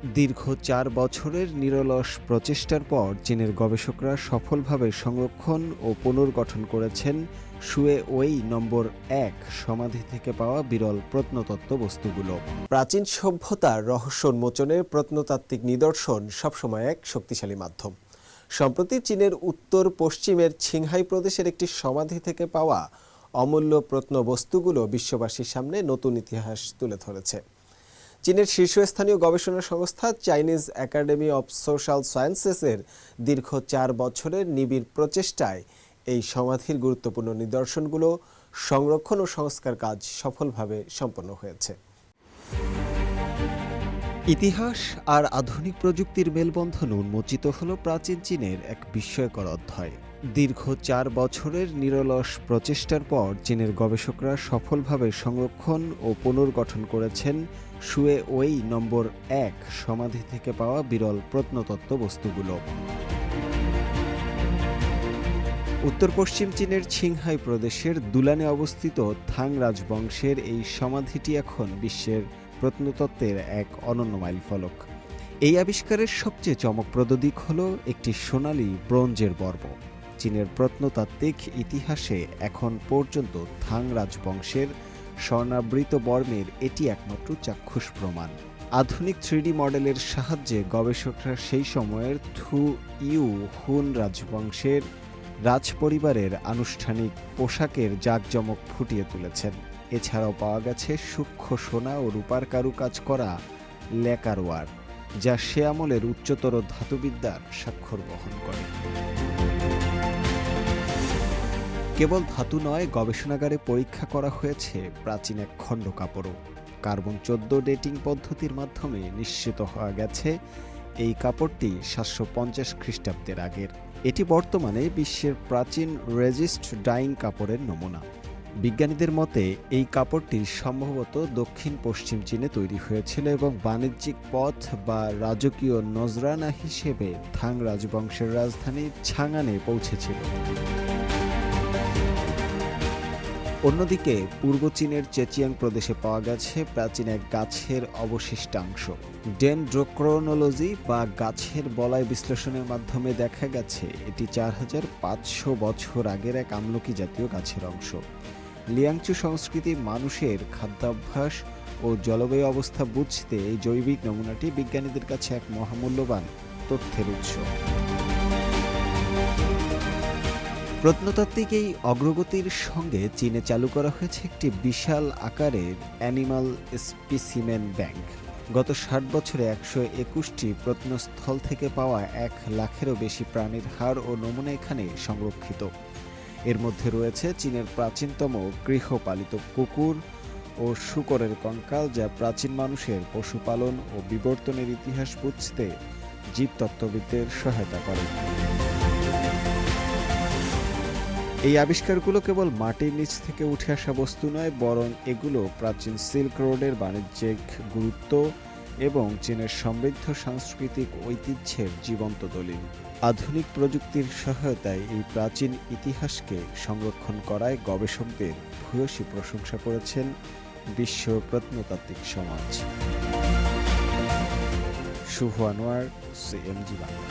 দীর্ঘ ৪ বছরের নিরলস প্রচেষ্টার পর চীনের গবেষকরা সফলভাবে সংরক্ষণ ও পুনর্গঠন করেছেন শুয়ে-ওই নম্বর ১ সমাধি থেকে পাওয়া বিরল প্রত্নতত্ত্ব বস্তুগুলো। প্রাচীন সভ্যতার রহস্য উন্মোচনের প্রত্নতাত্ত্বিক নিদর্শন সবসময় এক শক্তিশালী মাধ্যম। সম্প্রতি চীনের উত্তর পশ্চিমের ছিংহাই প্রদেশের একটি সমাধি থেকে পাওয়া অমূল্য প্রত্নবস্তুগুলো বিশ্ববাসীর সামনে নতুন ইতিহাস তুলে ধরেছে। চীনের শীর্ষস্থানীয় গবেষণা সংস্থা চাইনিজ একাডেমি অব সোশ্যাল সায়েন্সেসের দীর্ঘ ৪ বছরের নিবিড় প্রচেষ্টায় এই সমাধির গুরুত্বপূর্ণ নিদর্শনগুলো সংরক্ষণ ও সংস্কার কাজ সফলভাবে সম্পন্ন হয়েছে। ইতিহাস আর আধুনিক প্রযুক্তির মেলবন্ধন উন্মোচিত হল প্রাচীন চীনের এক বিস্ময়কর অধ্যায়। দীর্ঘ ৪ বছরের নিরলস প্রচেষ্টার পর চীনের গবেষকরা সফলভাবে সংরক্ষণ ও পুনর্গঠন করেছেন শুয়ে-ওই নম্বর ১ সমাধি থেকে পাওয়া বিরল প্রত্নতত্ত্ব বস্তুগুলো। উত্তর পশ্চিম চীনের ছিংহাই প্রদেশের দুলানে অবস্থিত থাং রাজবংশের এই সমাধিটি এখন বিশ্বের প্রত্নতত্ত্বের এক অনন্য মাইলফলক। এই আবিষ্কারের সবচেয়ে চমকপ্রদ দিক হল একটি সোনালী ব্রোঞ্জের বর্ম। চীনের প্রত্নতাত্ত্বিক ইতিহাসে এখন পর্যন্ত থাং রাজবংশের স্বর্ণাবৃত বর্মের এটি একমাত্র চাক্ষুষ প্রমাণ। আধুনিক 3D মডেলের সাহায্যে গবেষকরা সেই সময়ের থু ইউ হুন রাজবংশের রাজপরিবারের আনুষ্ঠানিক পোশাকের জাঁকজমক ফুটিয়ে তুলেছেন। এছাড়াও পাওয়া গেছে সূক্ষ্ম সোনা ও রূপার কারুকাজ করা লেকারওয়ার, যা সে আমলের উচ্চতর ধাতুবিদ্যার স্বাক্ষর বহন করে। কেবল ধাতু নয়, গবেষণাগারে পরীক্ষা করা হয়েছে প্রাচীন এক খণ্ড কাপড়ও। কার্বন 14 ডেটিং পদ্ধতির মাধ্যমে নিশ্চিত হওয়া গেছে এই কাপড়টি 750 খ্রিস্টাব্দের আগের। এটি বর্তমানে বিশ্বের প্রাচীন রেজিস্ট ডাইং কাপড়ের নমুনা। বিজ্ঞানীদের মতে এই কাপড়টি সম্ভবত দক্ষিণ পশ্চিম চীনে তৈরি হয়েছিল এবং বাণিজ্যিক পথ বা রাজকীয় নজরানা হিসেবে থাং রাজবংশের রাজধানী ছাংআনে পৌঁছেছিল। অন্যদিকে পূর্ব চীনের চেচিয়াং প্রদেশে পাওয়া গেছে প্রাচীন এক গাছের অবশিষ্টাংশ। ডেনড্রোক্রোনোলজি বা গাছের বলয় বিশ্লেষণের মাধ্যমে দেখা গেছে এটি 4500 বছর আগের এক আমলকি জাতীয় গাছের অংশ। লিয়াংচু সংস্কৃতি মানুষের খাদ্যাভ্যাস ও জলবায়ু অবস্থা বুঝতে এই জৈবিক নমুনাটি বিজ্ঞানীদের কাছে এক মহামূল্যবান তথ্যের উৎস। প্রত্নতাত্ত্বিক এই অগ্রগতির সঙ্গে চীনে চালু করা হয়েছে একটি বিশাল আকারের অ্যানিমাল স্পেসিমেন ব্যাংক। গত 60 বছরে 121টি প্রত্নস্থল থেকে পাওয়া 1 লাখেরও বেশি প্রাণীর হাড় ও নমুনা এখানে সংরক্ষিত। এর মধ্যে রয়েছে চীনের প্রাচীনতম গৃহপালিত কুকুর ও শূকরের কঙ্কাল, যা প্রাচীন মানুষের পশুপালন ও বিবর্তনের ইতিহাস বুঝতে জীবতত্ত্ববিদদের সহায়তা করে। এই আবিষ্কারগুলো কেবল মাটির নিচ থেকে উঠে আসা বস্তু নয়, বরং এগুলো প্রাচীন সিল্ক রোডের বাণিজ্যিক গুরুত্ব এবং চীনের সমৃদ্ধ সাংস্কৃতিক ঐতিহ্যের জীবন্ত দলিল। আধুনিক প্রযুক্তির সহায়তায় এই প্রাচীন ইতিহাসকে সংরক্ষণ করায় গবেষকদের ভূয়সী প্রশংসা করেছেন বিশ্ব প্রত্নতাত্ত্বিক সমাজ। শুভ আনোয়ার, CMG বাংলা।